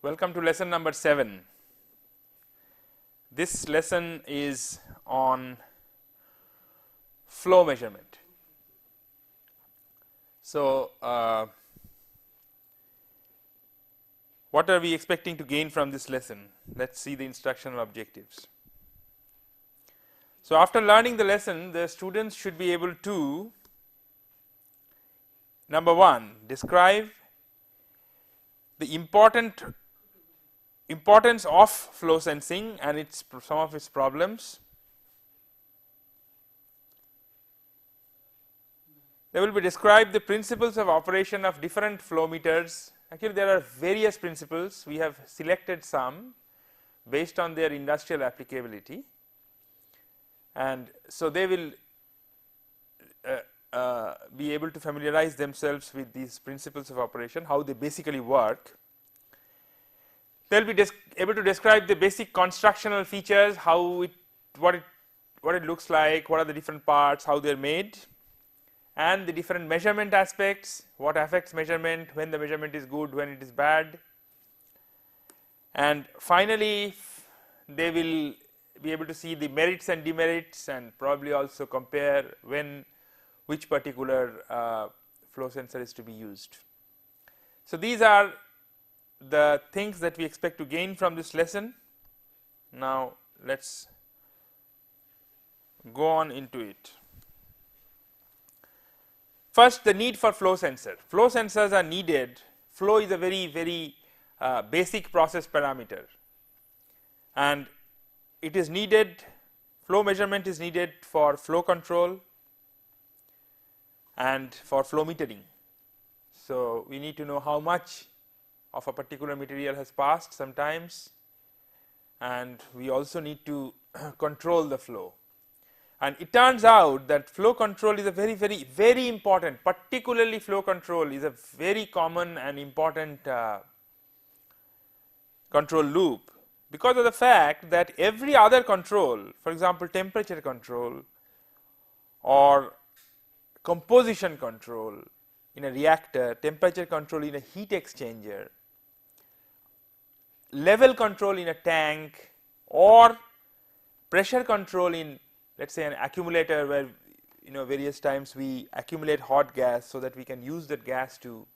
Welcome to lesson number 7. This lesson is on flow measurement. So, what are we expecting to gain from this lesson? Let us see the instructional objectives. So, after learning the lesson, the students should be able to, number 1, describe the importance of flow sensing and some of its problems. They will be describe the principles of operation of different flow meters. Actually, there are various principles. We have selected some based on their industrial applicability, and so they will be able to familiarize themselves with these principles of operation, how they basically work. They will be able to describe the basic constructional features, what it looks like, what are the different parts, how they are made, and the different measurement aspects, what affects measurement, when the measurement is good, when it is bad. And finally, they will be able to see the merits and demerits and probably also compare which particular flow sensor is to be used. So, these are the things that we expect to gain from this lesson. Now, let us go on into it. First, the need for flow sensor. Flow sensors are needed. Flow is a very basic process parameter, and it is needed, flow measurement is needed for flow control and for flow metering. So, we need to know how much of a particular material has passed sometimes, and we also need to control the flow. And it turns out that flow control is a very important, particularly flow control is a very common and important control loop, because of the fact that every other control, for example temperature control or composition control in a reactor, temperature control in a heat exchanger, level control in a tank, or pressure control in, let us say, an accumulator where various times we accumulate hot gas so that we can use that gas to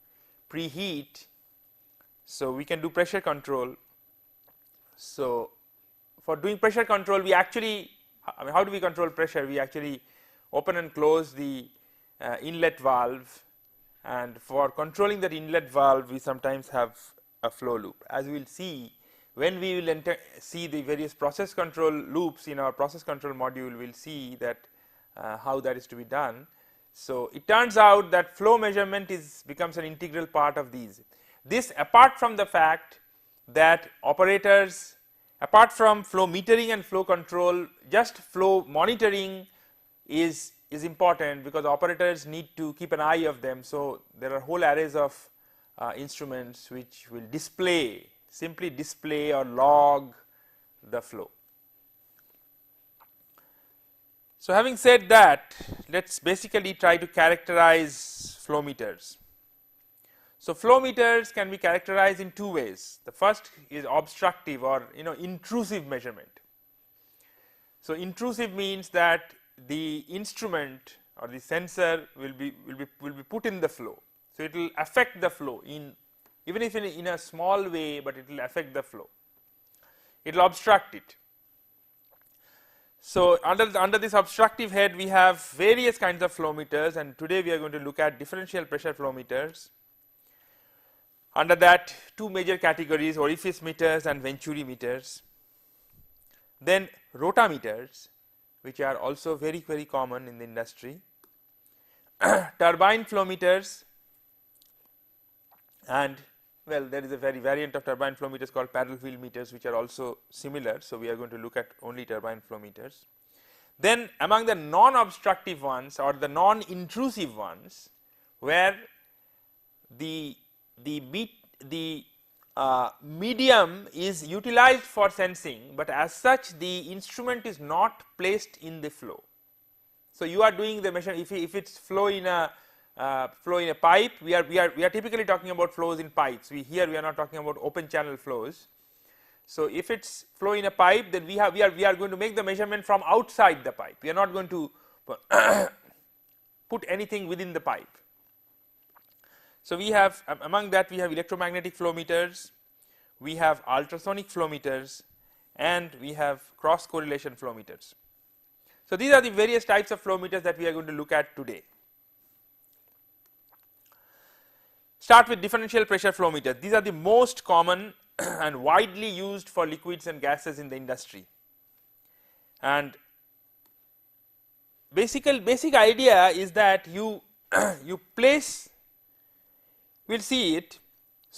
preheat. So, we can do pressure control. So, for doing pressure control, we actually, how do we control pressure? We actually open and close the inlet valve, and for controlling that inlet valve we sometimes have a flow loop. As we will see when we will see the various process control loops in our process control module, we will see that how that is to be done. So, it turns out that flow measurement becomes an integral part of these. This, apart from the fact that operators, apart from flow metering and flow control, just flow monitoring is important, because operators need to keep an eye of them. So, there are whole arrays of instruments which will simply display or log the flow. So, having said that, let us basically try to characterize flow meters. So, flow meters can be characterized in two ways. The first is obstructive or intrusive measurement. So, intrusive means that the instrument or the sensor will be put in the flow. So, it will affect the flow even if in a small way, but it will affect the flow, it will obstruct it. So, under this obstructive head we have various kinds of flow meters, and today we are going to look at differential pressure flow meters. Under that, two major categories, Orifice meters and Venturi meters. Then Rota meters, which are also very common in the industry, turbine flow meters, and well, there is a variant of turbine flow meters called paddle wheel meters, which are also similar. So, we are going to look at only turbine flow meters. Then among the non-obstructive ones or the non-intrusive ones, where the medium is utilized for sensing, but as such the instrument is not placed in the flow. So, you are doing the measurement, if it's flow in a flow in a pipe, we are typically talking about flows in pipes. Here we are not talking about open channel flows. So if it's flow in a pipe, then we are going to make the measurement from outside the pipe. We are not going to put anything within the pipe. So we have, among that we have electromagnetic flow meters, we have ultrasonic flow meters, and we have cross correlation flow meters. So these are the various types of flow meters that we are going to look at today. Start with differential pressure flow meters. These are the most common and widely used for liquids and gases in the industry. And basic idea is that you place, we will see it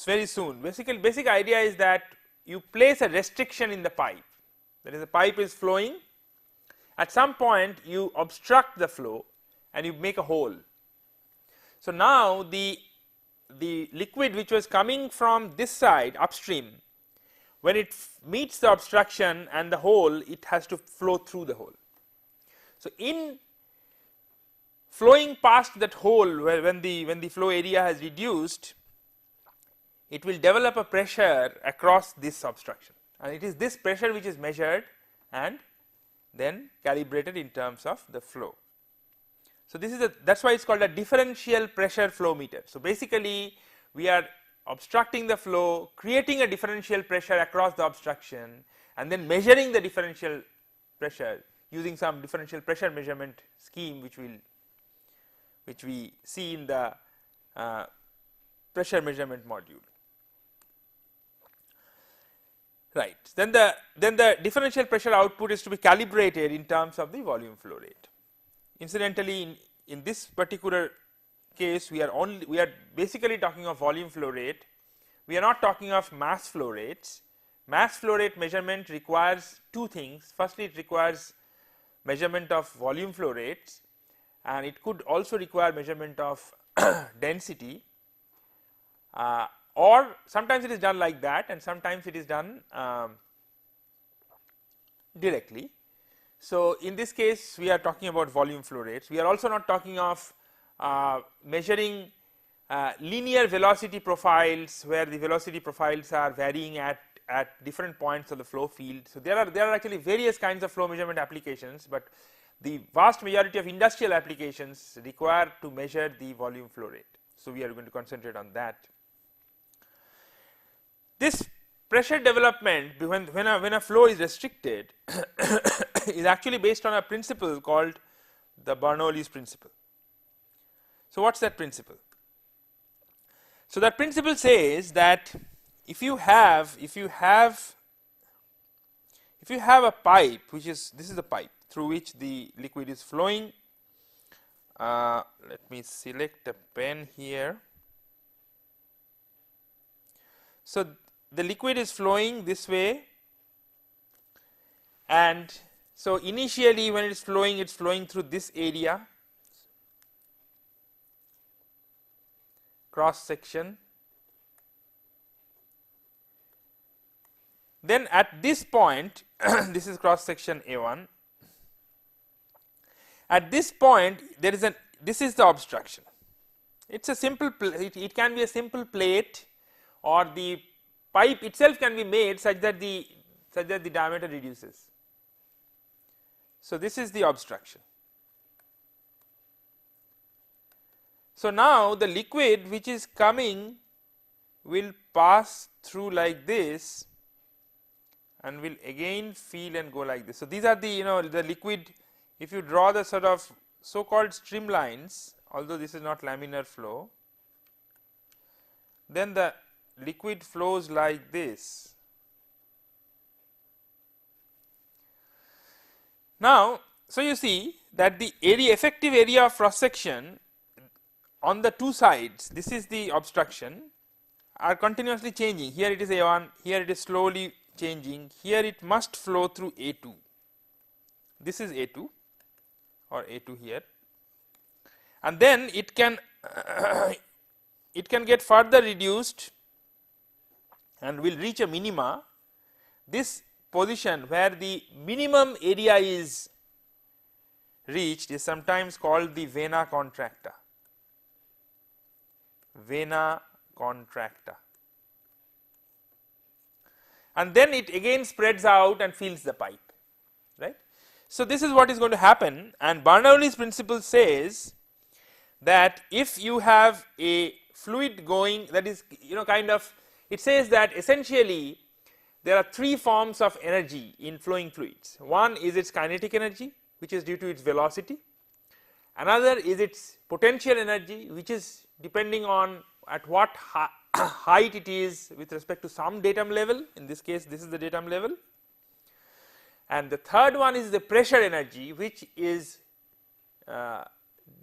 very soon. Basic idea is that you place a restriction in the pipe, that is, the pipe is flowing, at some point you obstruct the flow and you make a hole. So now the liquid which was coming from this side upstream, when it meets the obstruction and the hole, it has to flow through the hole. So in flowing past that hole, where when the flow area has reduced, it will develop a pressure across this obstruction, and it is this pressure which is measured and then calibrated in terms of the flow. So this is that's why it's called a differential pressure flow meter. So basically we are obstructing the flow, creating a differential pressure across the obstruction, and then measuring the differential pressure using some differential pressure measurement scheme which we see in the pressure measurement module. Right. Then the differential pressure output is to be calibrated in terms of the volume flow rate. Incidentally, in this particular case, we are basically talking of volume flow rate. We are not talking of mass flow rates. Mass flow rate measurement requires two things. Firstly, it requires measurement of volume flow rates, and it could also require measurement of density, or sometimes it is done like that, and sometimes it is done directly. So in this case we are talking about volume flow rates. We are also not talking of measuring linear velocity profiles, where the velocity profiles are varying at different points of the flow field. So there are actually various kinds of flow measurement applications, but the vast majority of industrial applications require to measure the volume flow rate. So we are going to concentrate on that. This pressure development when a flow is restricted is actually based on a principle called the Bernoulli's principle. So what is that principle? So that principle says that if you have a pipe, which is, this is the pipe through which the liquid is flowing. Let me select a pen here. So the liquid is flowing this way, and so initially when it is flowing through this area, cross section. Then at this point, this is cross section A1. At this point, there is this is the obstruction. It's a simple, it can be a simple plate, or the pipe itself can be made such that the diameter reduces. So this is the obstruction. So now the liquid which is coming will pass through like this and will again feel and go like this. So these are the the liquid, if you draw the sort of so called streamlines, although this is not laminar flow, then the liquid flows like this. Now, so you see that the effective area of cross section on the two sides, this is the obstruction, are continuously changing. Here it is A1, here it is slowly changing, here it must flow through A2. This is A2 or A2 here, and then it can get further reduced and will reach a minima. This position where the minimum area is reached is sometimes called the vena contracta. vena contracta, and then it again spreads out and fills the pipe, right. So, this is what is going to happen, and Bernoulli's principle says that if you have a fluid going, that is, you know, kind of, it says that essentially there are three forms of energy in flowing fluids. One is its kinetic energy, which is due to its velocity. Another is its potential energy, which is depending on at what height it is with respect to some datum level. In this case, this is the datum level. And the third one is the pressure energy, which is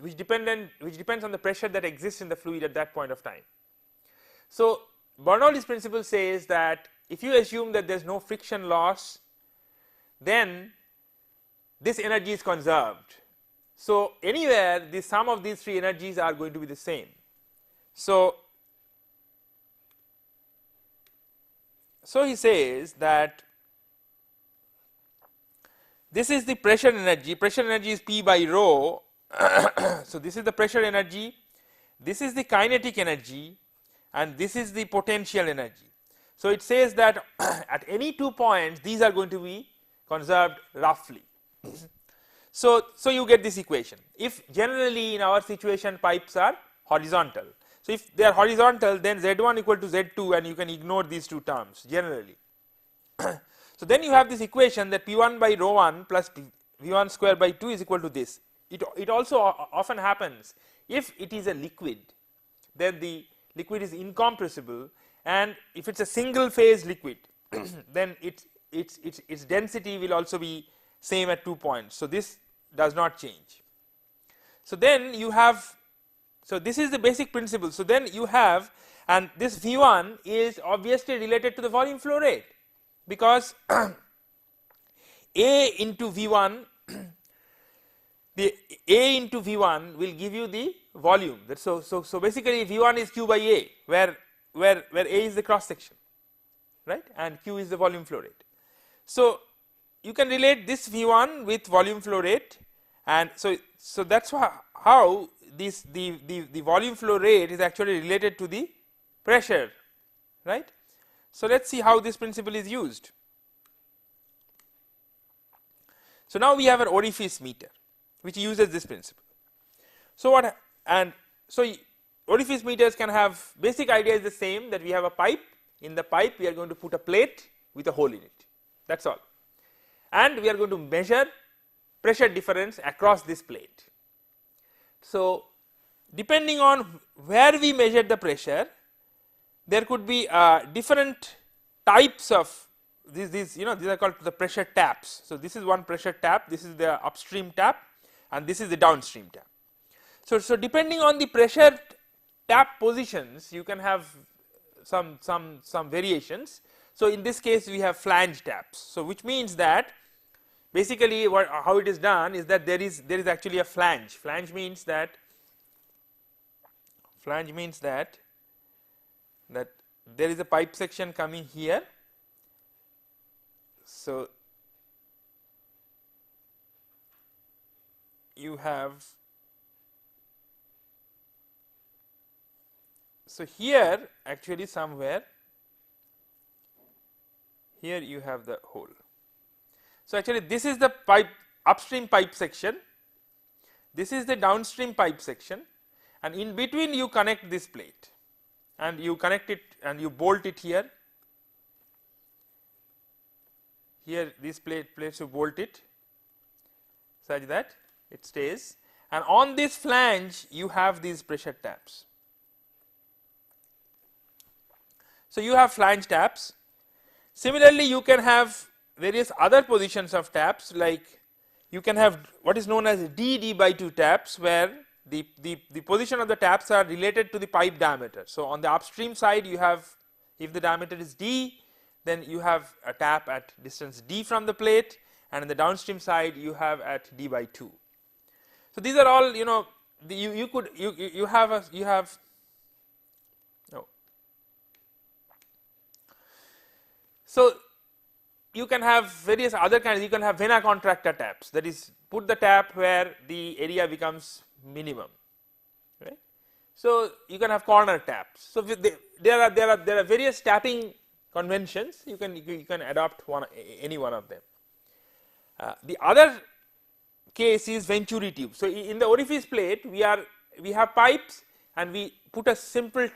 which depends on the pressure that exists in the fluid at that point of time. So, Bernoulli's principle says that if you assume that there is no friction loss, then this energy is conserved. So, anywhere the sum of these three energies are going to be the same. So, he says that this is the pressure energy is P by rho. So, this is the pressure energy, this is the kinetic energy, and this is the potential energy. So, it says that at any 2 points these are going to be conserved roughly. So, you get this equation. If generally in our situation pipes are horizontal. So, if they are horizontal, then Z1 equal to Z2, and you can ignore these two terms generally. So, then you have this equation that P1 by rho 1 plus V1 square by 2 is equal to this. It also often happens if it is a liquid, then the liquid is incompressible, and if it is a single phase liquid then its density will also be same at 2 points. So, this does not change. So, then you have, so this is the basic principle. So, then you have, and this V1 is obviously related to the volume flow rate, because A into V1 the A into V1 will give you the volume. So, basically V1 is Q by A, where A is the cross section, right, and Q is the volume flow rate. So, you can relate this V1 with volume flow rate, and so that is how this the volume flow rate is actually related to the pressure, right. So, let us see how this principle is used. So, now we have an orifice meter which uses this principle. So, what, and so orifice meters can have, basic idea is the same, that we have a pipe. In the pipe we are going to put a plate with a hole in it, that is all, and we are going to measure pressure difference across this plate. So, depending on where we measure the pressure, there could be different types of these you know, these are called the pressure taps. So, this is one pressure tap, this is the upstream tap, and this is the downstream tap. So, depending on the pressure tap positions, you can have some variations. So, in this case we have flange taps. So, which means that basically how it is done is that there is actually a flange. Flange means that there is a pipe section coming here. So, you have, so here actually somewhere here you have the hole. So, actually this is the pipe, upstream pipe section, this is the downstream pipe section, and in between you connect this plate and you connect it and you bolt it here. Here this plates you bolt it such that it stays, and on this flange you have these pressure taps. So, you have flange taps. Similarly, you can have various other positions of taps, like you can have what is known as d by 2 taps, where the position of the taps are related to the pipe diameter. So, on the upstream side you have, if the diameter is d, then you have a tap at distance d from the plate, and in the downstream side you have at d by 2. So, these are all, you know, you have no. So, you can have various other kinds, you can have vena contracta taps, that is, put the tap where the area becomes minimum, right. So, you can have corner taps. So, there are various tapping conventions, you can adopt any one of them. The other case is Venturi tube. So, in the orifice plate we have pipes and we put a simple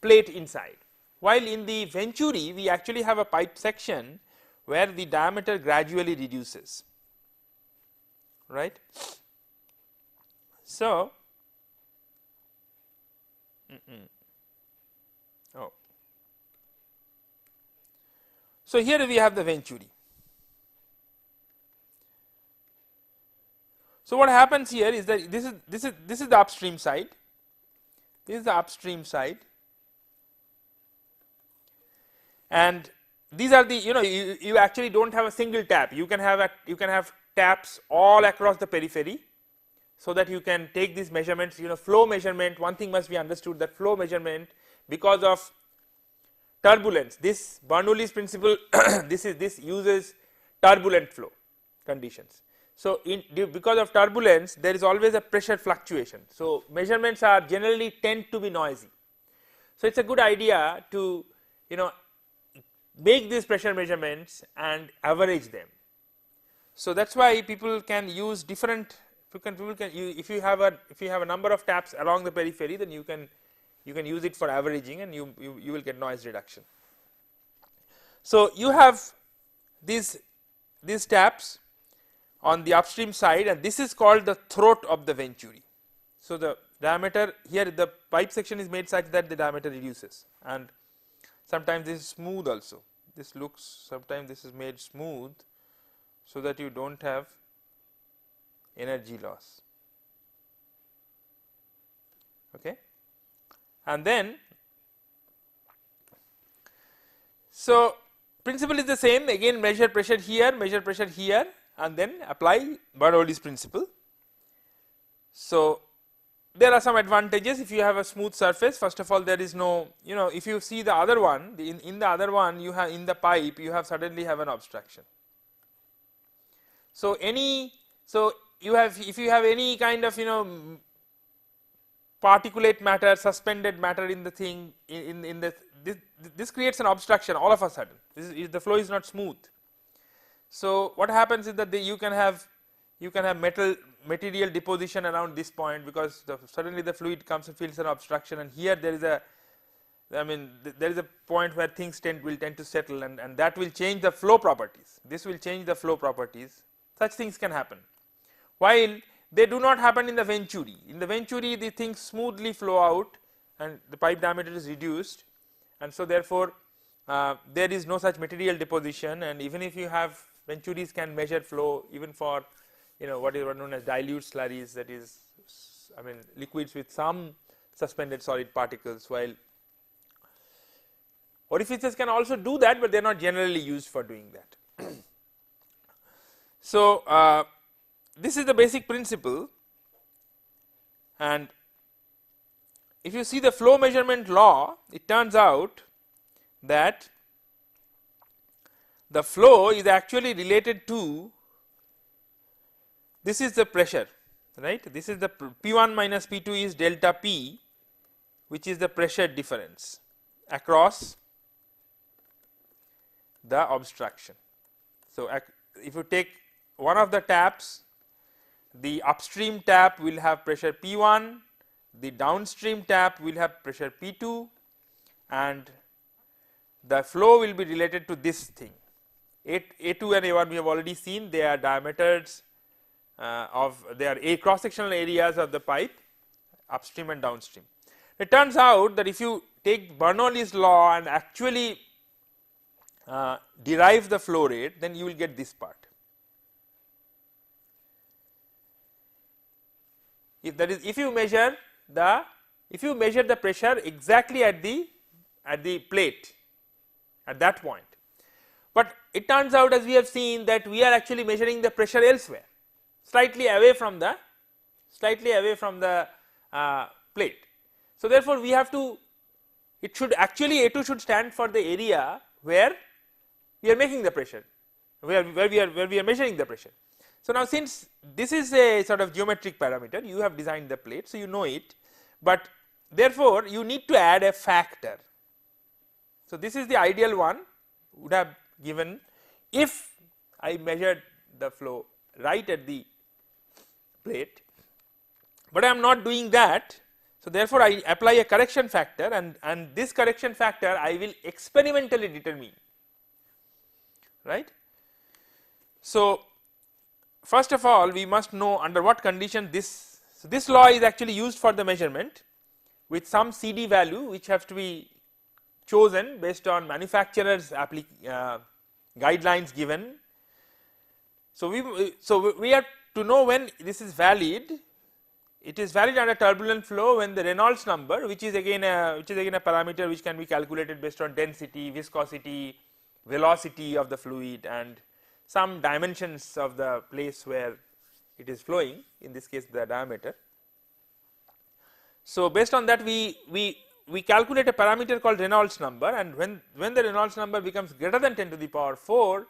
plate inside, while in the Venturi we actually have a pipe section where the diameter gradually reduces, right. So, so here we have the Venturi. So, what happens here is that this is the upstream side, this is the upstream side, and these are the you actually do not have a single tap, you can have taps all across the periphery, so that you can take these measurements. Flow measurement, one thing must be understood, that flow measurement, because of turbulence, this Bernoulli's principle this uses turbulent flow conditions. So, because of turbulence there is always a pressure fluctuation. So, measurements are generally tend to be noisy. So, it is a good idea to make these pressure measurements and average them. So, that is why people can use different if you have a number of taps along the periphery, then you can use it for averaging and you will get noise reduction. So, you have these taps on the upstream side, and this is called the throat of the Venturi. So, the diameter here, the pipe section is made such that the diameter reduces, and sometimes this is smooth also. This looks, sometimes this is made smooth so that you do not have energy loss, okay. And then, so principle is the same, again measure pressure here, and then apply Bernoulli's principle. So, there are some advantages if you have a smooth surface. First of all, there is no, if you see the other one, in the other one you have, in the pipe you have suddenly have an obstruction. So, you have, if you have any kind of particulate matter, suspended matter in the thing, this creates an obstruction all of a sudden, the flow is not smooth. So, what happens is that you can have material deposition around this point, because suddenly the fluid comes and feels an obstruction, and here there is there is a point where things will tend to settle, and that will change the flow properties. This will change the flow properties. Such things can happen, while they do not happen in the Venturi. In the Venturi the things smoothly flow out and the pipe diameter is reduced, and so therefore, there is no such material deposition, and even if you have Venturis can measure flow even for what is known as dilute slurries, that is liquids with some suspended solid particles, while orifices can also do that, but they are not generally used for doing that. So, this is the basic principle, and if you see the flow measurement law, it turns out that the flow is actually related to, this is the pressure, right. This is the P1 minus P2 is delta P, which is the pressure difference across the obstruction. So, if you take one of the taps, the upstream tap will have pressure P1, the downstream tap will have pressure P2, and the flow will be related to this thing. A2 and A1 we have already seen, they are diameters they are a cross sectional areas of the pipe, upstream and downstream. It turns out that if you take Bernoulli's law and actually derive the flow rate, then you will get this part. That is, if you measure the pressure exactly at the plate at that point, but it turns out, as we have seen, that we are actually measuring the pressure elsewhere, slightly away from the plate. So, therefore, we have to, it should actually A2 should stand for the area where we are making the pressure, where we are measuring the pressure. So, now since this is a sort of geometric parameter, you have designed the plate, so you know it, but therefore, you need to add a factor. So, this is the ideal one would have given if I measured the flow right at the plate, but I am not doing that. So, therefore, I apply a correction factor and this correction factor I will experimentally determine, right. So, first of all we must know under what condition this, so this law is actually used for the measurement with some CD value which has to be chosen based on manufacturer's guidelines given. So, we have to know when this is valid. It is valid under turbulent flow when the Reynolds number, which is again a parameter which can be calculated based on density, viscosity, velocity of the fluid and some dimensions of the place where it is flowing, in this case the diameter. So, based on that we calculate a parameter called Reynolds number, and when the Reynolds number becomes greater than 10 to the power 4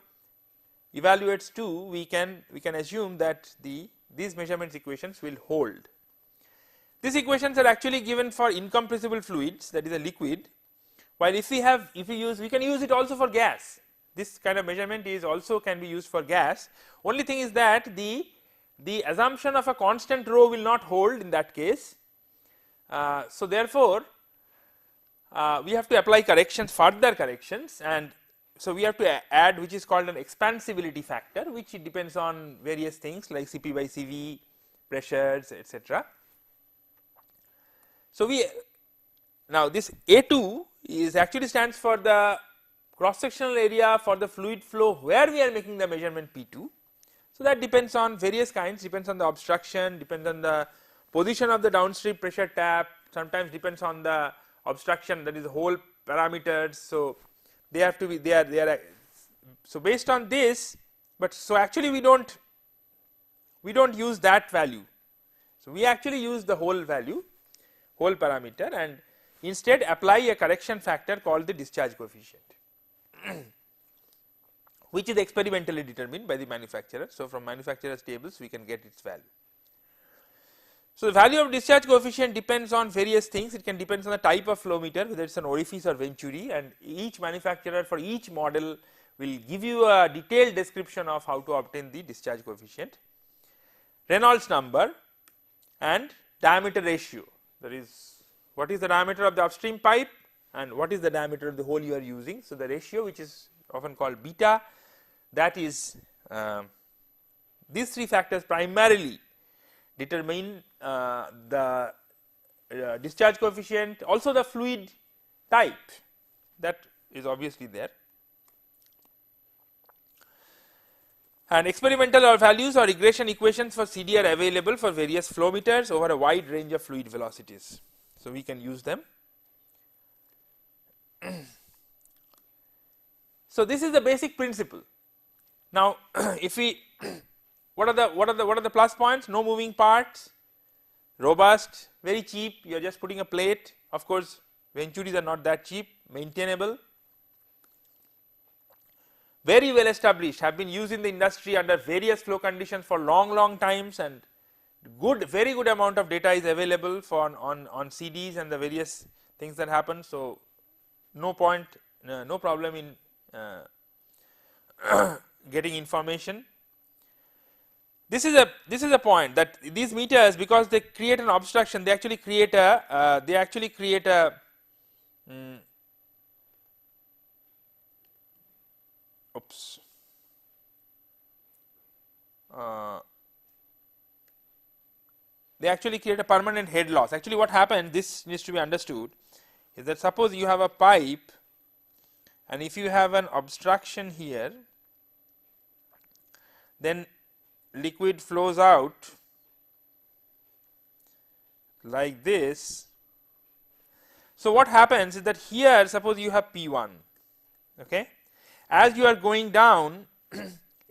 evaluates 2, we can assume that these measurements equations will hold. These equations are actually given for incompressible fluids, that is a liquid, while if we use, we can use it also for gas. This kind of measurement is also can be used for gas. Only thing is that the assumption of a constant rho will not hold in that case. So, therefore, we have to apply corrections, further corrections, and so we have to add which is called an expansibility factor, which it depends on various things like Cp by Cv, pressures, etc. So, now this A2 is actually stands for the cross sectional area for the fluid flow where we are making the measurement P2. So, that depends on various kinds, depends on the obstruction, depends on the position of the downstream pressure tap, sometimes depends on the obstruction, that is the whole parameters. So, they have to be they are so based on this, but so actually we don't use that value. So, we actually use the whole value, whole parameter, and instead apply a correction factor called the discharge coefficient which is experimentally determined by the manufacturer. So, from manufacturer's tables we can get its value. So, the value of discharge coefficient depends on various things. It can depend on the type of flow meter, whether it is an Orifice or Venturi, and each manufacturer for each model will give you a detailed description of how to obtain the discharge coefficient, Reynolds number and diameter ratio, that is what is the diameter of the upstream pipe and what is the diameter of the hole you are using. So, the ratio, which is often called beta, that is these three factors primarily determine the discharge coefficient, also the fluid type, that is obviously there, and experimental values or regression equations for CD are available for various flow meters over a wide range of fluid velocities. So, we can use them. So, this is the basic principle. Now, if we what are the plus points? No moving parts, robust, very cheap, you are just putting a plate. Of course, Venturis are not that cheap, maintainable, very well established, have been used in the industry under various flow conditions for long times, and very good amount of data is available for on CDs and the various things that happen. So, no problem in getting information. This is a point that these meters, because they create an obstruction, they actually create a oops. They actually create a permanent head loss. Actually, what happens, this needs to be understood, is that suppose you have a pipe and if you have an obstruction here, then liquid flows out like this. So, what happens is that here suppose you have P1, okay, as you are going down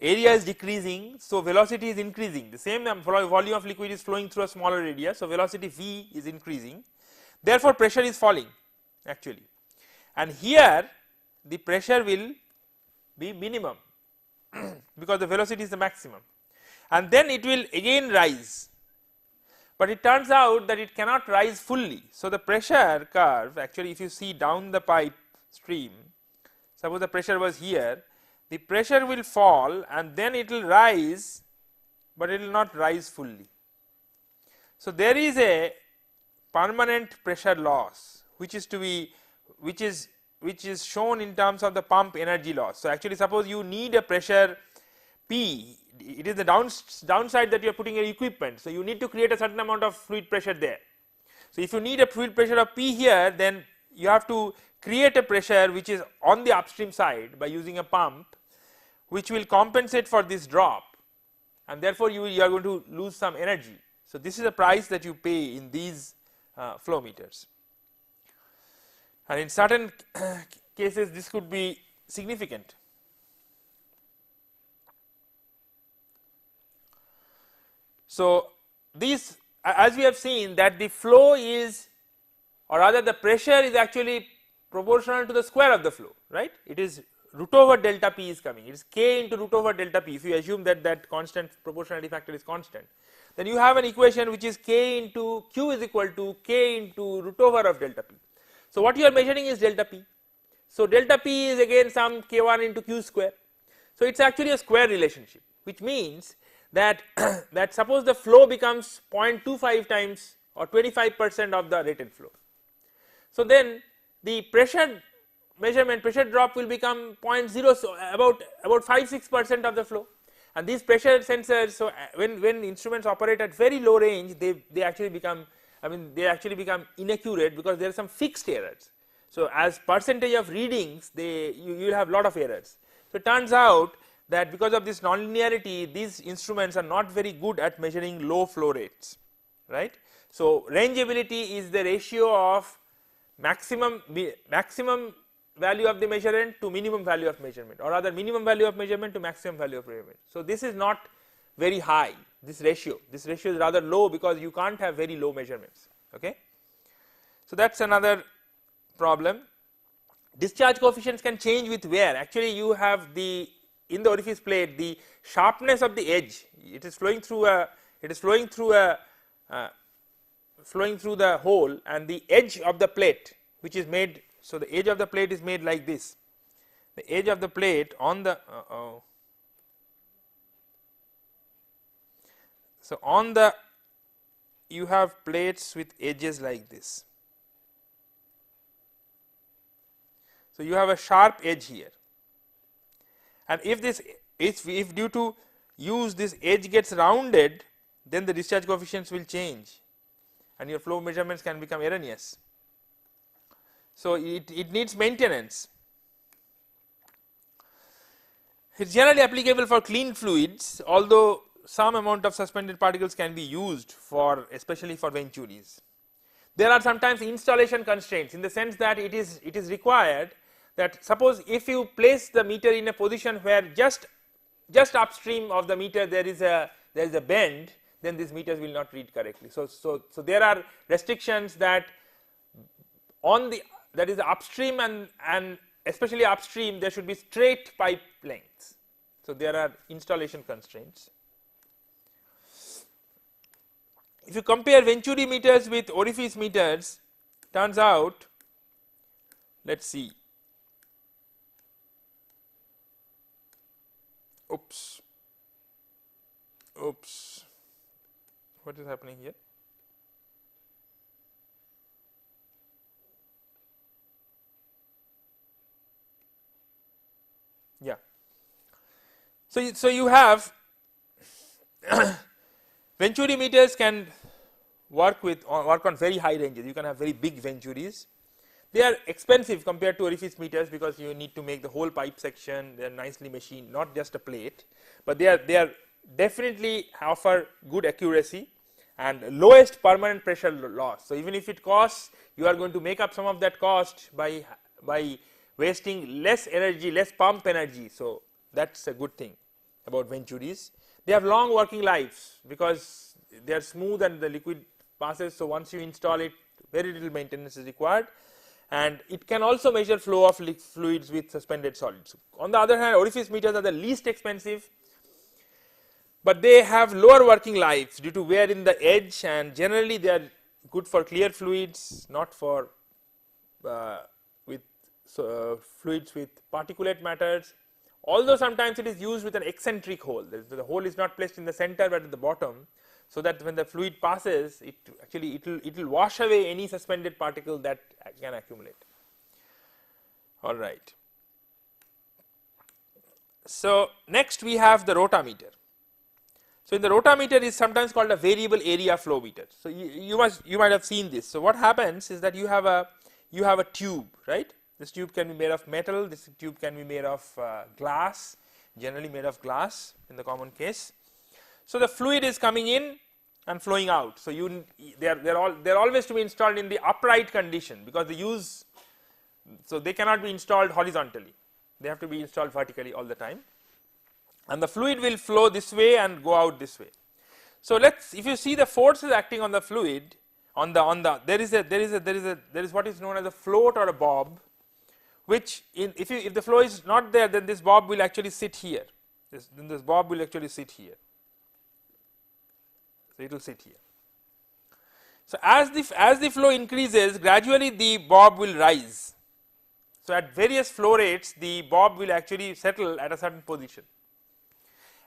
area is decreasing, so velocity is increasing, the same volume of liquid is flowing through a smaller area, so velocity V is increasing, therefore pressure is falling actually, and here the pressure will be minimum because the velocity is the maximum, and then it will again rise, but it turns out that it cannot rise fully. So, the pressure curve actually, if you see down the pipe stream, suppose the pressure was here, the pressure will fall and then it will rise, but it will not rise fully. So, there is a permanent pressure loss which is to be which is shown in terms of the pump energy loss. So, actually suppose you need a pressure P, it is the downside that you are putting your equipment. So, you need to create a certain amount of fluid pressure there. So, if you need a fluid pressure of P here, then you have to create a pressure which is on the upstream side by using a pump which will compensate for this drop, and therefore, you are going to lose some energy. So, this is the price that you pay in these flow meters, and in certain cases this could be significant. So, these, as we have seen, that the flow is, or rather the pressure is actually proportional to the square of the flow, right. It is root over delta P is coming, it is K into root over delta P. If you assume that that constant proportionality factor is constant, then you have an equation which is K into Q is equal to K into root over of delta P. So, what you are measuring is delta P. So, delta P is again some K1 into Q square. So, it is actually a square relationship, which means that that suppose the flow becomes 0.25 times or 25% of the rated flow. So, then the pressure measurement, pressure drop will become 0.0, so about 5-6% of the flow, and these pressure sensors, so when instruments operate at very low range, they actually become, they actually become inaccurate because there are some fixed errors. So, as percentage of readings, you will have lot of errors. So, it turns out that because of this nonlinearity, these instruments are not very good at measuring low flow rates, right. So, rangeability is the ratio of maximum value of the measurement to minimum value of measurement, or rather minimum value of measurement to maximum value of measurement. So, this is not very high, this ratio is rather low because you can't have very low measurements. Okay. So, that is another problem. Discharge coefficients can change with wear. Actually, you have in the orifice plate the sharpness of the edge, it is flowing through the hole, and the edge of the plate which is made. So, the edge of the plate is made like this, the edge of the plate on the so on the you have plates with edges like this. So, you have a sharp edge here, and if due to use this edge gets rounded, then the discharge coefficients will change and your flow measurements can become erroneous. So, it needs maintenance. It is generally applicable for clean fluids, although some amount of suspended particles can be used for, especially for Venturis. There are sometimes installation constraints, in the sense that it is required that, suppose if you place the meter in a position where just upstream of the meter there is a bend, then these meters will not read correctly. So there are restrictions that that is upstream, and especially upstream there should be straight pipe lengths. So, there are installation constraints. If you compare Venturi meters with Orifice meters, turns out, let us see, oops, what is happening here? Yeah. So you have Venturi meters can work on very high ranges. You can have very big Venturis. They are expensive compared to Orifice meters because you need to make the whole pipe section. They are nicely machined, not just a plate, but they are definitely offer good accuracy and lowest permanent pressure loss. So even if it costs, you are going to make up some of that cost by wasting less energy, less pump energy. So that is a good thing about Venturis. They have long working lives because they are smooth and the liquid passes. So once you install it, very little maintenance is required, and it can also measure flow of fluids with suspended solids. On the other hand, Orifice meters are the least expensive. but they have lower working lives due to wear in the edge, and generally they are good for clear fluids, not for fluids with particulate matters. Although sometimes it is used with an eccentric hole, the hole is not placed in the center but at the bottom, so that when the fluid passes, it will wash away any suspended particle that can accumulate. All right. So next we have the Rota Meter. So in the Rota Meter is sometimes called a variable area flow meter. So you might have seen this. So what happens is that you have a tube, right? This tube can be made of metal. This tube can be made of glass, generally made of glass in the common case. So the fluid is coming in and flowing out. So they're always to be installed in the upright condition, because so they cannot be installed horizontally. They have to be installed vertically all the time, and the fluid will flow this way and go out this way. So if you see the forces acting on the fluid, there is what is known as a float or a bob, which if the flow is not there, then this bob will actually sit here. This bob will actually sit here. So it will sit here. So as the flow increases, gradually the bob will rise. So at various flow rates, the bob will actually settle at a certain position.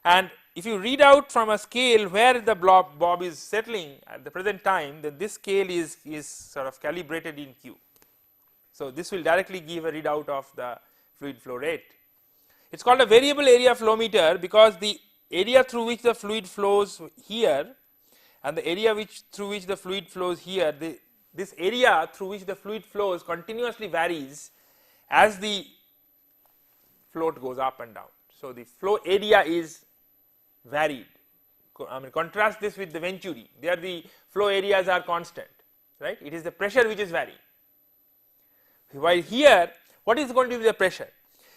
And if you read out from a scale where the bob is settling at the present time, then this scale is sort of calibrated in Q. So this will directly give a readout of the fluid flow rate. It's called a variable area flow meter because the area through which the fluid flows here and the area through which the fluid flows here, this area through which the fluid flows continuously varies as the float goes up and down. So the flow area is varied. I mean, contrast this with the Venturi. There the flow areas are constant, right? It is the pressure which is varying. While here, what is going to be the pressure?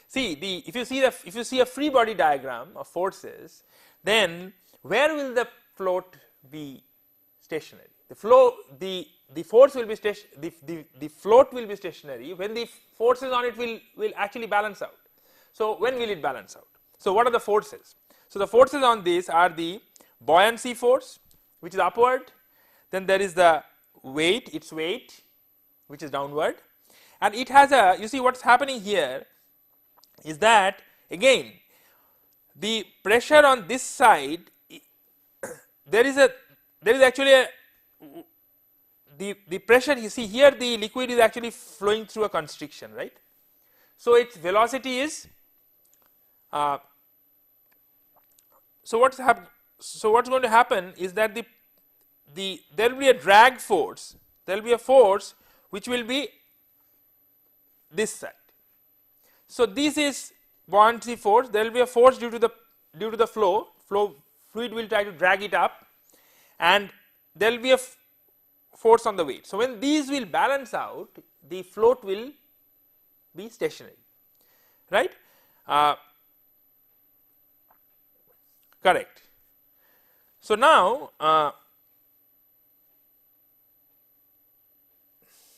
See, if you see a free body diagram of forces, then where will the float be stationary? The force will be the float will be stationary when the forces on it will actually balance out. So when will it balance out? So what are the forces? So the forces on this are the buoyancy force, which is upward. Then there is the its weight, which is downward, and it has you see what's happening here is that again the pressure on this side, there is actually the pressure, you see here the liquid is actually flowing through a constriction, right? So its velocity is so what's going to happen is that there will be a drag force, there will be a force which will be this side. So this is buoyancy force, there will be a force due to the flow, fluid will try to drag it up, and there will be a force on the weight. So when these will balance out, the float will be stationary, right? Correct. So now,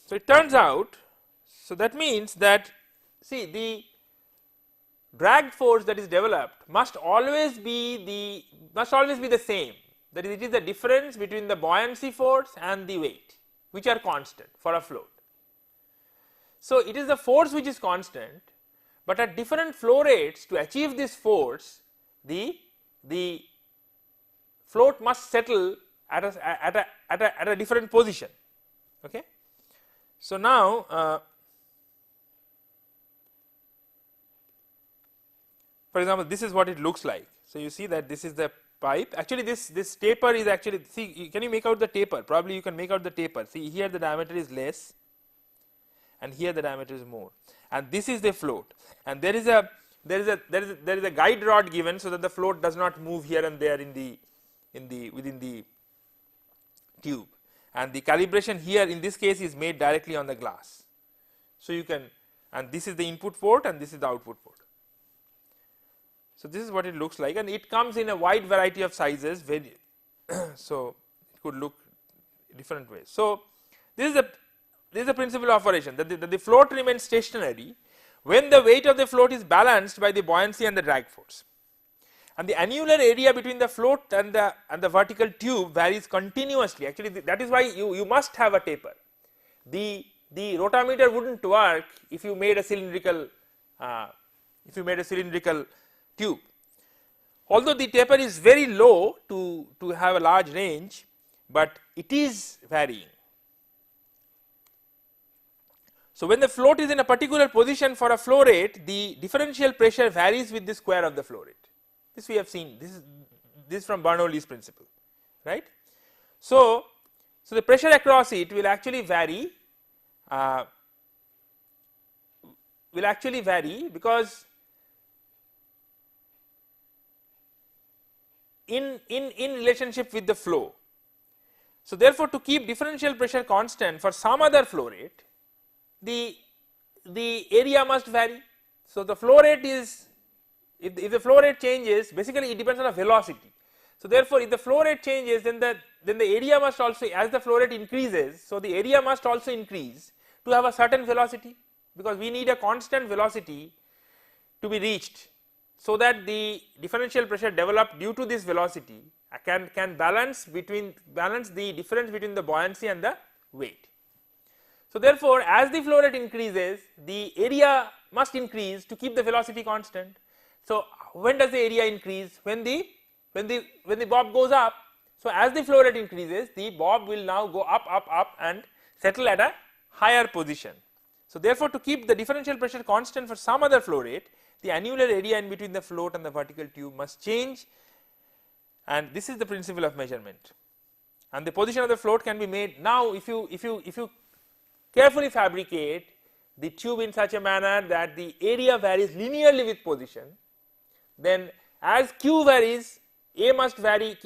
so it turns out, so that means that, see, the drag force that is developed must always be the same. That is, it is the difference between the buoyancy force and the weight, which are constant for a float. So it is the force which is constant, but at different flow rates, to achieve this force, the float must settle at a different position. Okay. So now, for example, this is what it looks like. So you see that this is the pipe. Actually, this taper is actually, see, can you make out the taper? Probably you can make out the taper. See, here the diameter is less, and here the diameter is more, and this is the float, and there is a guide rod given so that the float does not move here and there within the tube, and the calibration here in this case is made directly on the glass. So you can, and this is the input port and this is the output port. So this is what it looks like, and it comes in a wide variety of sizes. So it could look different ways. So this is the principle of operation, that the float remains stationary when the weight of the float is balanced by the buoyancy and the drag force. and the annular area between the float and the vertical tube varies continuously. Actually, that is why you must have a taper. The Rota meter wouldn't work if you made a cylindrical tube. Although the taper is very low to have a large range, but it is varying. So, when the float is in a particular position for a flow rate, the differential pressure varies with the square of the flow rate. This we have seen, this is from Bernoulli's principle, right. So the pressure across it will actually vary because in relationship with the flow. So therefore, to keep differential pressure constant for some other flow rate, the area must vary. So the flow rate is, if the flow rate changes, basically it depends on the velocity. So therefore, if the flow rate changes, then the area must also, as the flow rate increases, so the area must also increase to have a certain velocity, because we need a constant velocity to be reached, so that the differential pressure developed due to this velocity can balance the difference between the buoyancy and the weight. So therefore, as the flow rate increases, the area must increase to keep the velocity constant. So when does the area increase? When the bob goes up. So as the flow rate increases, the bob will now go up and settle at a higher position. So therefore, to keep the differential pressure constant for some other flow rate, the annular area in between the float and the vertical tube must change, and this is the principle of measurement. And the position of the float can be made. Now if you carefully fabricate the tube in such a manner that the area varies linearly with position, then as Q varies, A must vary,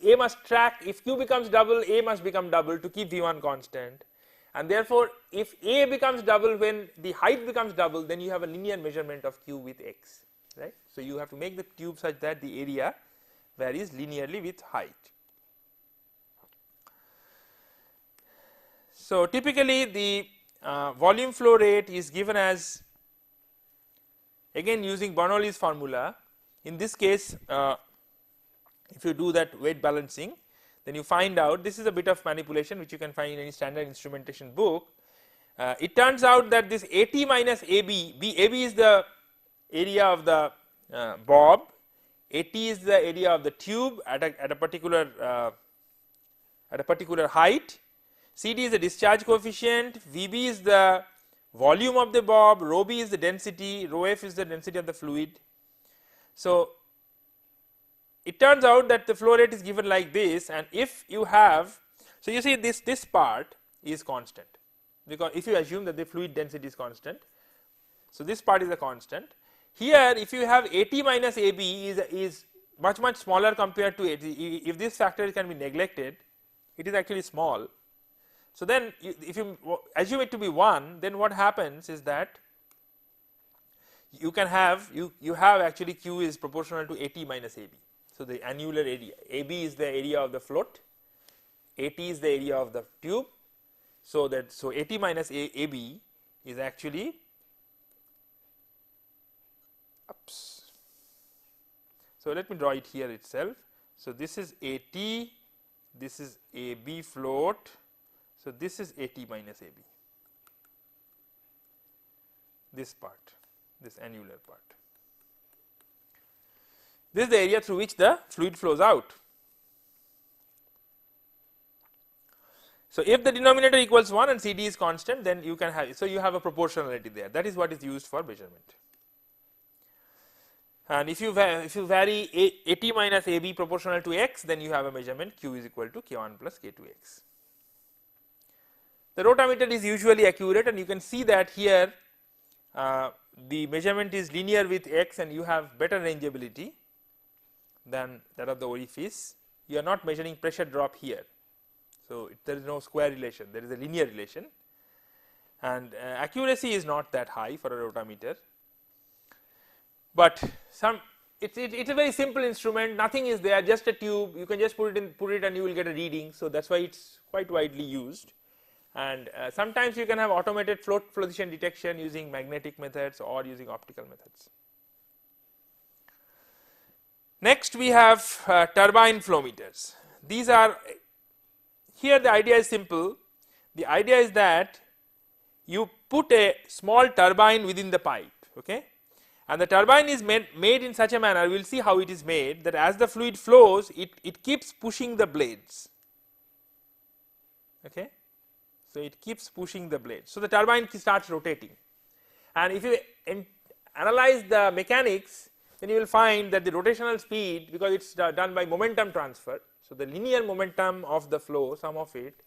A must track. If Q becomes double, A must become double to keep V1 constant, and therefore if A becomes double when the height becomes double, then you have a linear measurement of Q with X, right. So you have to make the tube such that the area varies linearly with height. So typically the volume flow rate is given as, again using Bernoulli's formula. In this case, if you do that weight balancing, then you find out, this is a bit of manipulation which you can find in any standard instrumentation book. It turns out that this AT minus AB, AB is the area of the bob, AT is the area of the tube at a particular height, CD is the discharge coefficient, VB is the volume of the bob, rho B is the density, rho F is the density of the fluid. So it turns out that the flow rate is given like this, and if you have, so you see this part is constant, because if you assume that the fluid density is constant, so this part is a constant. Here if you have AT minus AB is much smaller compared to AT, if this factor can be neglected, it is actually small. So then if you assume it to be 1, then what happens is that you can have, you have actually Q is proportional to AT minus AB. So the annular area, AB is the area of the float, AT is the area of the tube, so AT minus AB is actually, oops. So let me draw it here itself. So this is AT, this is AB float, so this is AT minus AB, this part, this annular part. This is the area through which the fluid flows out. So if the denominator equals 1 and CD is constant, then you can have, so you have a proportionality there. That is what is used for measurement. And if you vary AT minus AB proportional to X, then you have a measurement Q is equal to K1 plus K2X. The Rota meter is usually accurate, and you can see that here the measurement is linear with X, and you have better rangeability than that of the orifice. You are not measuring pressure drop here, so there is no square relation, there is a linear relation, and accuracy is not that high for a Rota meter, but it's a very simple instrument, nothing is there, just a tube, you can just put it and you will get a reading. So that's why it's quite widely used, and sometimes you can have automated float position detection using magnetic methods or using optical methods. Next we have turbine flow meters. These are, here the idea is simple. The idea is that you put a small turbine within the pipe, okay, and the turbine is made in such a manner, we will see how it is made, that as the fluid flows it keeps pushing the blades, okay. So it keeps pushing the blades, so the turbine starts rotating, and if you analyze the mechanics, then you will find that the rotational speed, because it is done by momentum transfer, so the linear momentum of the flow, some of it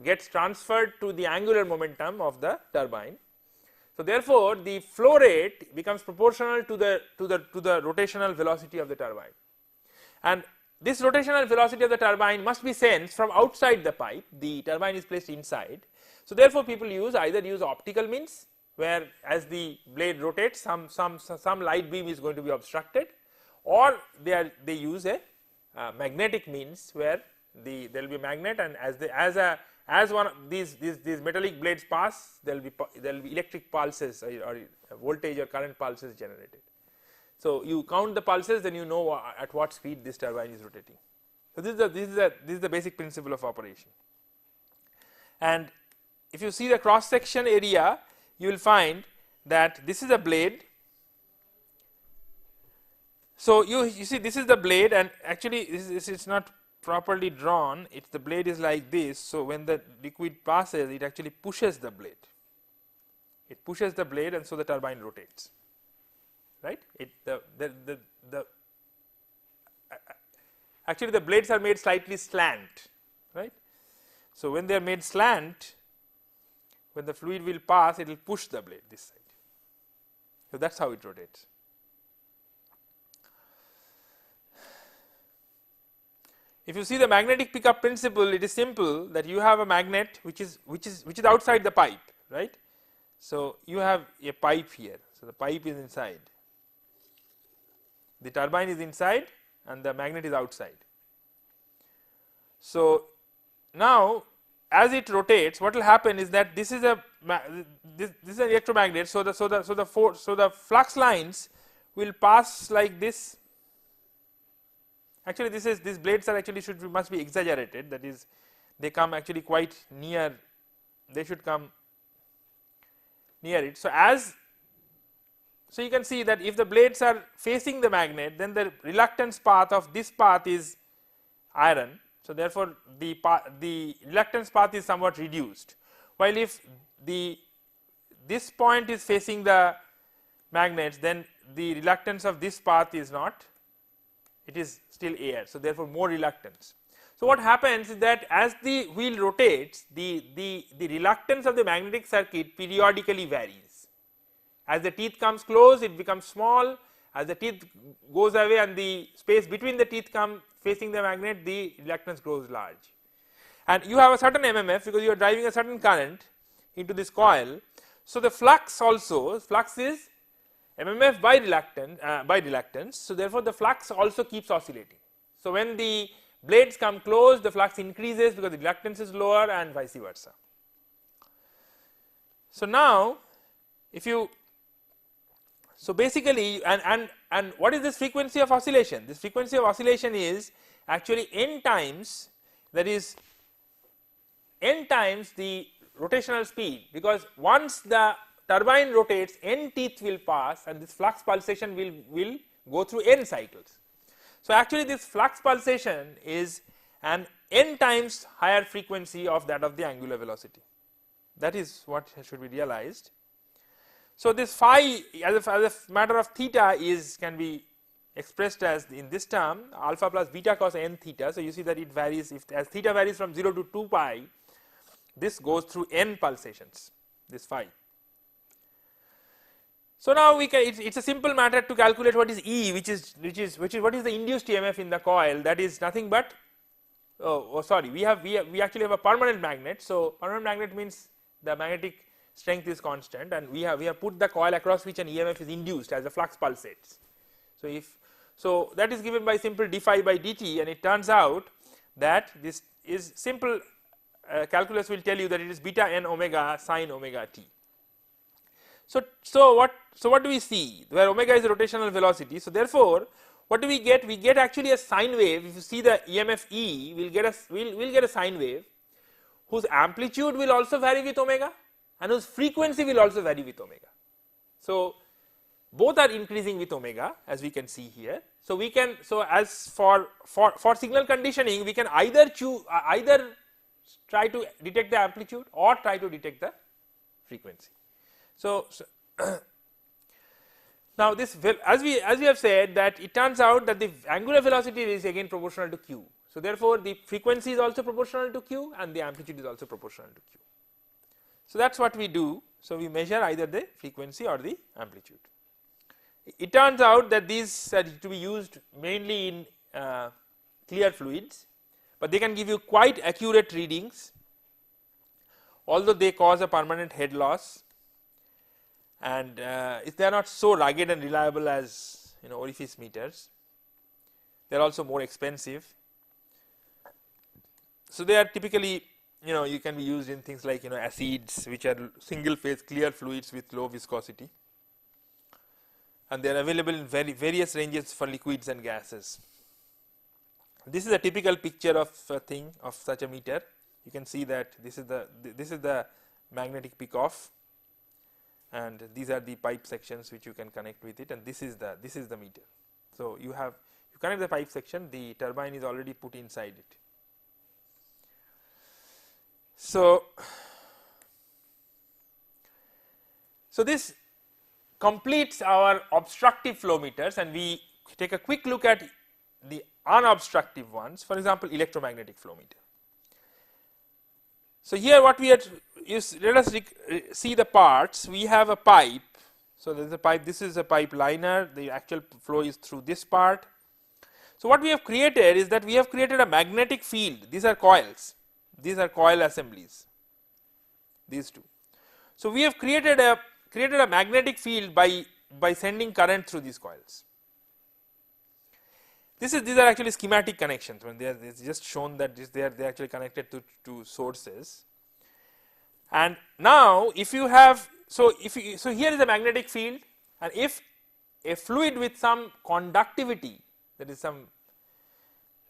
gets transferred to the angular momentum of the turbine. So therefore the flow rate becomes proportional to the rotational velocity of the turbine, and this rotational velocity of the turbine must be sensed from outside the pipe. The turbine is placed inside, so therefore people either use optical means, where as the blade rotates some light beam is going to be obstructed, or they use a magnetic means, where there will be a magnet, and as one of these metallic blades pass, there will be electric pulses or voltage or current pulses generated. So you count the pulses, then you know at what speed this turbine is rotating. So this is the basic principle of operation. And if you see the cross section area, you will find that this is a blade. So you see this is the blade, and actually this is not properly drawn. The blade is like this. So when the liquid passes, it actually pushes the blade. It pushes the blade, and so the turbine rotates. Right? Actually the blades are made slightly slant. Right? So when they are made slant, when the fluid will pass, it will push the blade this side. So that's how it rotates. If you see the magnetic pickup principle, it is simple, that you have a magnet which is outside the pipe, right. So you have a pipe here, so the pipe is inside, the turbine is inside and the magnet is outside. So now as it rotates, what will happen is that this is an electromagnet, so the flux lines will pass like this. Actually these blades are actually must be exaggerated, that is they come actually quite near, they should come near it. So you can see that if the blades are facing the magnet, then the reluctance path of this path is iron. So therefore the reluctance path is somewhat reduced, while if this point is facing the magnets, then the reluctance of this path is not, it is still air, so therefore more reluctance. So what happens is that as the wheel rotates, the reluctance of the magnetic circuit periodically varies. As the teeth comes close, it becomes small. As the teeth goes away and the space between the teeth come facing the magnet, the reluctance grows large. And you have a certain MMF because you are driving a certain current into this coil. So the flux is MMF by reluctance, so therefore the flux also keeps oscillating. So when the blades come close, the flux increases because the reluctance is lower, and vice versa. So now so basically, and what is this frequency of oscillation? This frequency of oscillation is actually n times, that is n times the rotational speed, because once the turbine rotates, n teeth will pass and this flux pulsation will go through n cycles. So actually this flux pulsation is an n times higher frequency of that of the angular velocity. That is what should be realized. So this phi as a matter of theta can be expressed as in this term alpha plus beta cos n theta. So you see that it varies, as theta varies from 0 to 2 pi, this goes through n pulsations, this phi. So now it's a simple matter to calculate what is E, which is what is the induced EMF in the coil. That is nothing but we actually have a permanent magnet. So permanent magnet means the magnetic strength is constant, and we have put the coil across which an EMF is induced as the flux pulsates. So that is given by simple d phi by dt, and it turns out that this is simple calculus will tell you that it is beta n omega sine omega t. So what do we see, where omega is the rotational velocity? So therefore what do we get? We get actually a sine wave. If you see the EMF E, we'll get a sine wave whose amplitude will also vary with omega and whose frequency will also vary with omega. So both are increasing with omega, as we can see here. So we can, so as for signal conditioning, we can either try to detect the amplitude or try to detect the frequency. So now this, as we have said, that it turns out that the angular velocity is again proportional to q. So therefore the frequency is also proportional to q and the amplitude is also proportional to q. So that is what we do. So we measure either the frequency or the amplitude. It turns out that these are to be used mainly in clear fluids, but they can give you quite accurate readings, although they cause a permanent head loss, and if they are not so rugged and reliable as orifice meters, they are also more expensive. So they are typically you can be used in things like acids, which are single phase clear fluids with low viscosity, and they are available in various ranges for liquids and gases. This is a typical picture of a thing of such a meter. You can see that this is the magnetic peak off, and these are the pipe sections which you can connect with it, and this is the meter. So you connect the pipe section, the turbine is already put inside it. So this completes our obstructive flow meters, and we take a quick look at the unobstructive ones, for example electromagnetic flow meter. So here what we had is, let us see the parts. We have a pipe, so there is a pipe, this is a pipe liner, the actual flow is through this part. So what we have created is that we have created a magnetic field. These are coils, these are coil assemblies, these two. So we have created a magnetic field by sending current through these coils. These are actually schematic connections, when they are just shown that they are actually connected to sources. And now if you have, so here is a magnetic field, and if a fluid with some conductivity, that is some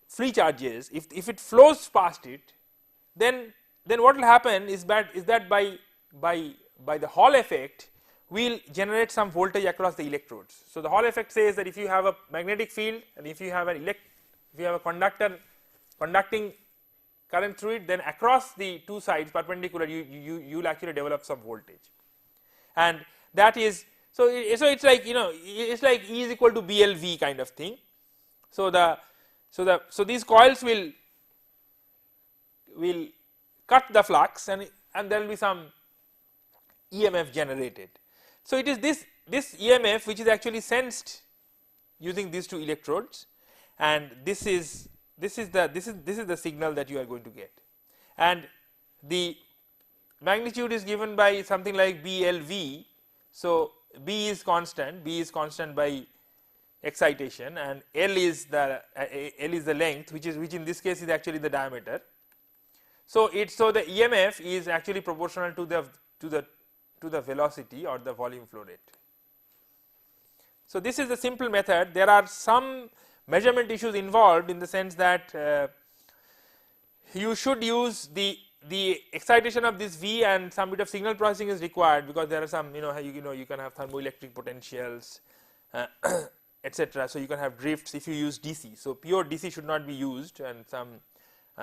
free charges, if it flows past it, then what will happen is that by the Hall effect we will generate some voltage across the electrodes. So the Hall effect says that if you have a magnetic field and if you have a conductor conducting current through it, then across the two sides perpendicular you will actually develop some voltage, and that is so it's like it's like E is equal to BLV kind of thing. So these coils will cut the flux, and there will be some EMF generated. So it is this EMF which is actually sensed using these two electrodes, and this is the signal that you are going to get, and the magnitude is given by something like BLV. So B is constant by excitation, and L is the length, which in this case is actually the diameter. So the EMF is actually proportional to the velocity or the volume flow rate. So this is the simple method. There are some measurement issues involved, in the sense that you should use the excitation of this V, and some bit of signal processing is required, because there are some you can have thermoelectric potentials, etc. So you can have drifts if you use DC. So pure DC should not be used, and some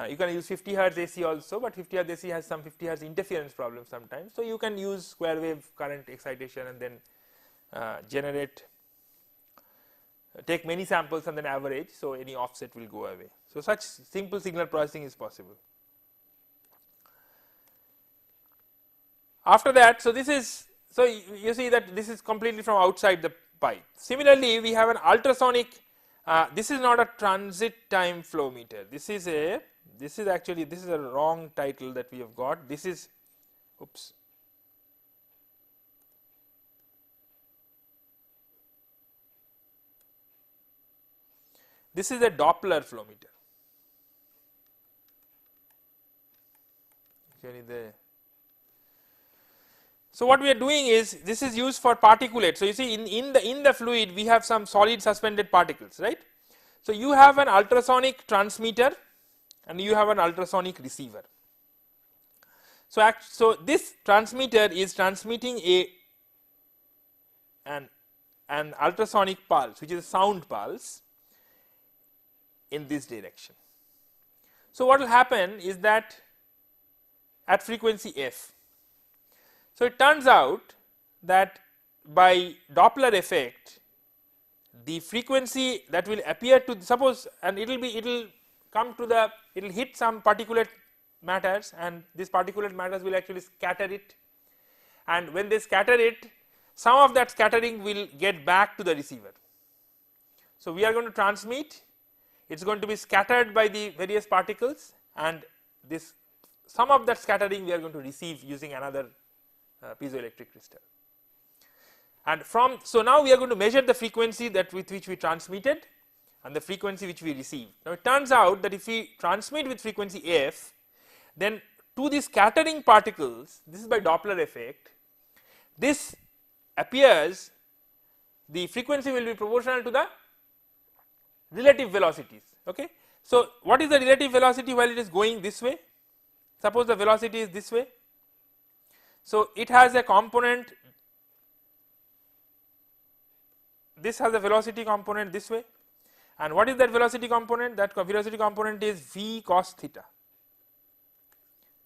you can use 50 Hz AC also, but 50 Hz AC has some 50 Hz interference problems sometimes. So you can use square wave current excitation and then take many samples and then average, so any offset will go away. So such simple signal processing is possible. After that, so you see that this is completely from outside the pipe. Similarly, we have an ultrasonic. This is not a transit time flow meter. This is a wrong title that we have got. This is, oops. This is a Doppler flow meter. So what we are doing is, this is used for particulate. So you see in the fluid we have some solid suspended particles, right. So you have an ultrasonic transmitter and you have an ultrasonic receiver. So this transmitter is transmitting an ultrasonic pulse, which is a sound pulse, in this direction. So what will happen is that at frequency f, so it turns out that by Doppler effect, the frequency that will appear to, suppose, and it will come to the, it will hit some particulate matters, and this particulate matters will actually scatter it, and when they scatter it, some of that scattering will get back to the receiver. So we are going to transmit, it is going to be scattered by the various particles, and this, some of that scattering we are going to receive using another piezoelectric crystal. And from, so now we are going to measure the frequency that with which we transmitted and the frequency which we received. Now it turns out that if we transmit with frequency f, then to the scattering particles, this is by Doppler effect, this appears, the frequency will be proportional to the relative velocities. Okay. So what is the relative velocity while it is going this way? Suppose the velocity is this way. So it has a component, this has a velocity component this way, and what is that velocity component? That velocity component is v cos theta,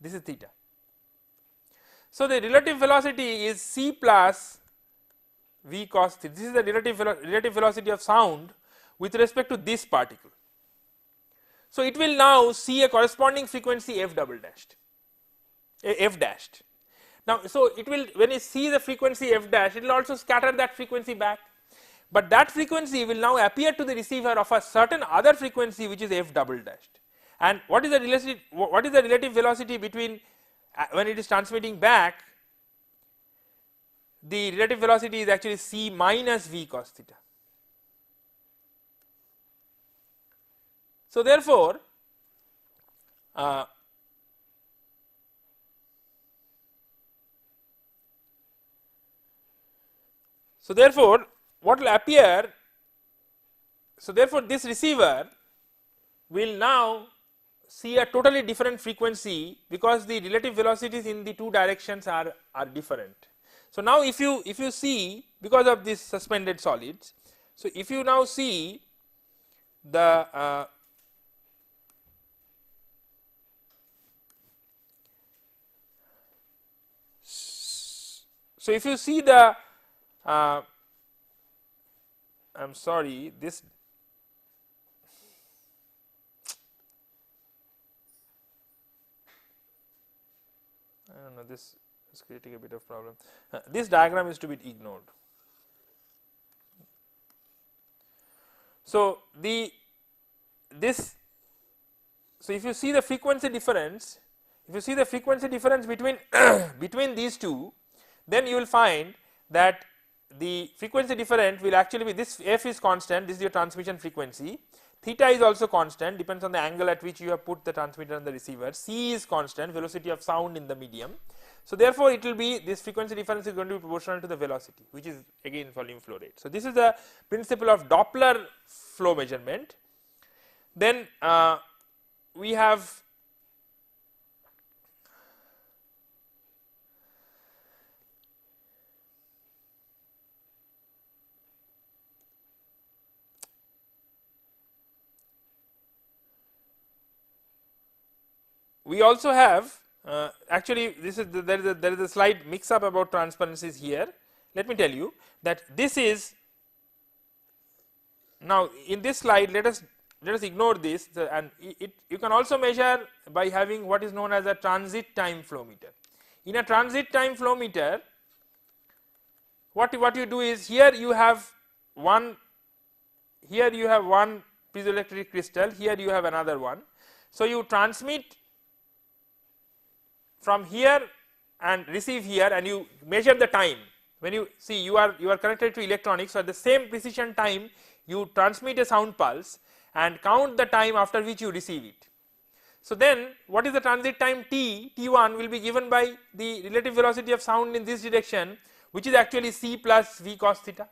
this is theta. So the relative velocity is c plus v cos theta, this is the relative velocity of sound with respect to this particle. So it will now see a corresponding frequency f double dashed, f dashed. Now so it will, when you see the frequency f dash, it will also scatter that frequency back, but that frequency will now appear to the receiver of a certain other frequency which is f double dashed. And what is the relative velocity between when it is transmitting back? The relative velocity is actually c minus v cos theta. So therefore what will appear, so therefore this receiver will now see a totally different frequency, because the relative velocities in the two directions are different. So now if you see, because of these suspended solids, so if you now see the so if you see the I am sorry, this I don't know, this is creating a bit of problem. This diagram is to be ignored. So so if you see the frequency difference, between between these two, then you will find that the frequency difference will actually be, this f is constant, this is your transmission frequency, theta is also constant, depends on the angle at which you have put the transmitter and the receiver, c is constant, velocity of sound in the medium. So therefore it will be, this frequency difference is going to be proportional to the velocity, which is again volume flow rate. So this is the principle of Doppler flow measurement. Then we have also have actually this is there is a slight mix up about transparencies here. Let me tell you that this is, now in this slide let us ignore this, and you can also measure by having what is known as a transit time flow meter. In a transit time flow meter, what you do is, here you have one piezoelectric crystal, here you have another one. So you transmit from here and receive here, and you measure the time. When you see, you are connected to electronics, so at the same precision time you transmit a sound pulse and count the time after which you receive it. So then what is the transit time t? T1 will be given by the relative velocity of sound in this direction, which is actually c plus v cos theta.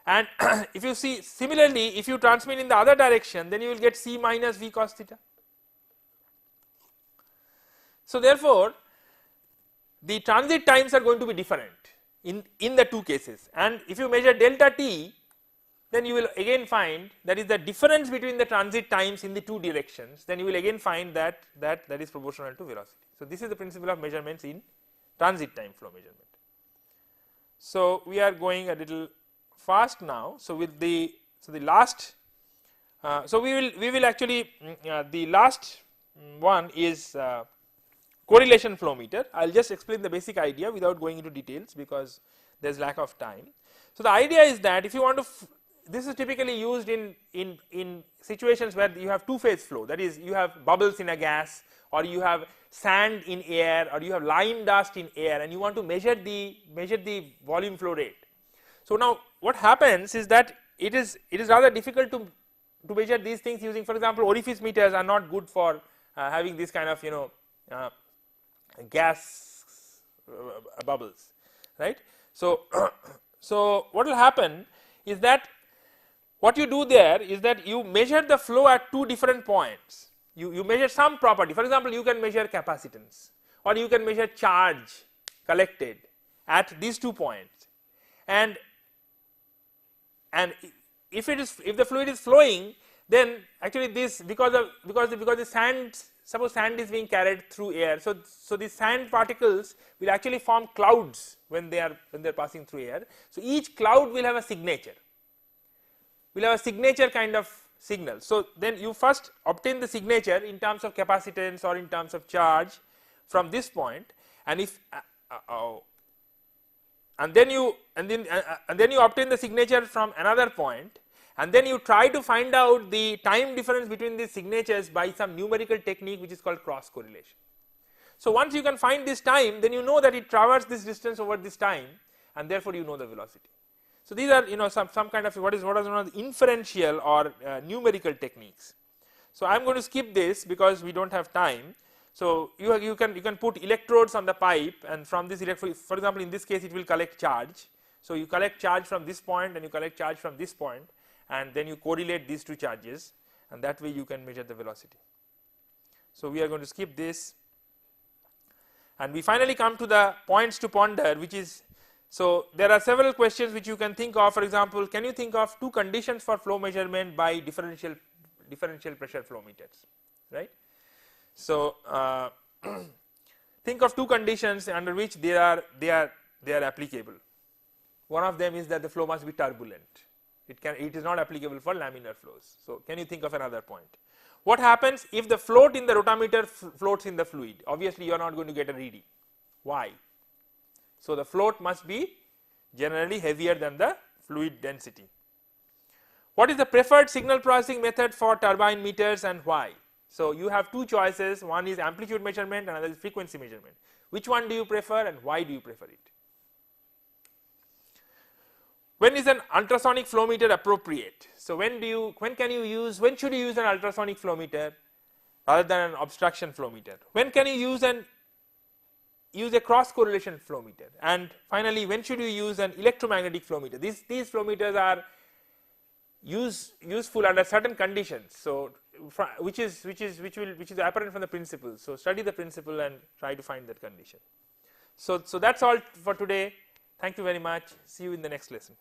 And if you see similarly, if you transmit in the other direction, then you will get c minus v cos theta. So therefore the transit times are going to be different in the two cases, and if you measure delta t, then you will again find that is the difference between the transit times in the two directions, then you will again find that is proportional to velocity. So this is the principle of measurements in transit time flow measurement. So we are going a little fast now. So with the last we will actually the last one is correlation flow meter. I will just explain the basic idea without going into details because there is lack of time. So the idea is that if you want to this is typically used in situations where you have two phase flow, that is you have bubbles in a gas, or you have sand in air, or you have lime dust in air, and you want to measure the volume flow rate. So now what happens is that it is rather difficult to measure these things using, for example, orifice meters are not good for having this kind of gas bubbles, right. So so what will happen is that what you do there is that you measure the flow at two different points. You measure some property, for example, you can measure capacitance, or you can measure charge collected at these 2 points, and if the fluid is flowing, then actually this because the sand, suppose sand is being carried through air, so the sand particles will actually form clouds when they are passing through air. So each cloud will have a signature. Will have a signature kind of signal. So then you first obtain the signature in terms of capacitance or in terms of charge from this point, and if and then you obtain the signature from another point, and then you try to find out the time difference between these signatures by some numerical technique which is called cross correlation. So once you can find this time, then you know that it traversed this distance over this time, and therefore you know the velocity. So these are some kind of what is known as inferential or numerical techniques. So I am going to skip this because we do not have time. So you can put electrodes on the pipe, and from this electrode, for example, in this case it will collect charge. So you collect charge from this point and you collect charge from this point, and then you correlate these two charges, and that way you can measure the velocity. So we are going to skip this, and we finally come to the points to ponder, which is, so there are several questions which you can think of. For example, can you think of two conditions for flow measurement by differential pressure flow meters, right? So think of two conditions under which they are applicable. One of them is that the flow must be turbulent. It is not applicable for laminar flows. So can you think of another point? What happens if the float in the rotameter floats in the fluid? Obviously you are not going to get a reading. Why? So the float must be generally heavier than the fluid density. What is the preferred signal processing method for turbine meters and why? So you have two choices, one is amplitude measurement, another is frequency measurement. Which one do you prefer and why do you prefer it? When is an ultrasonic flow meter appropriate? So when should you use an ultrasonic flow meter rather than an obstruction flow meter? When can you use a cross correlation flow meter? And finally, when should you use an electromagnetic flow meter? These flow meters are useful under certain conditions, so which is apparent from the principle. So study the principle and try to find that condition. So that's all for today. Thank you very much. See you in the next lesson.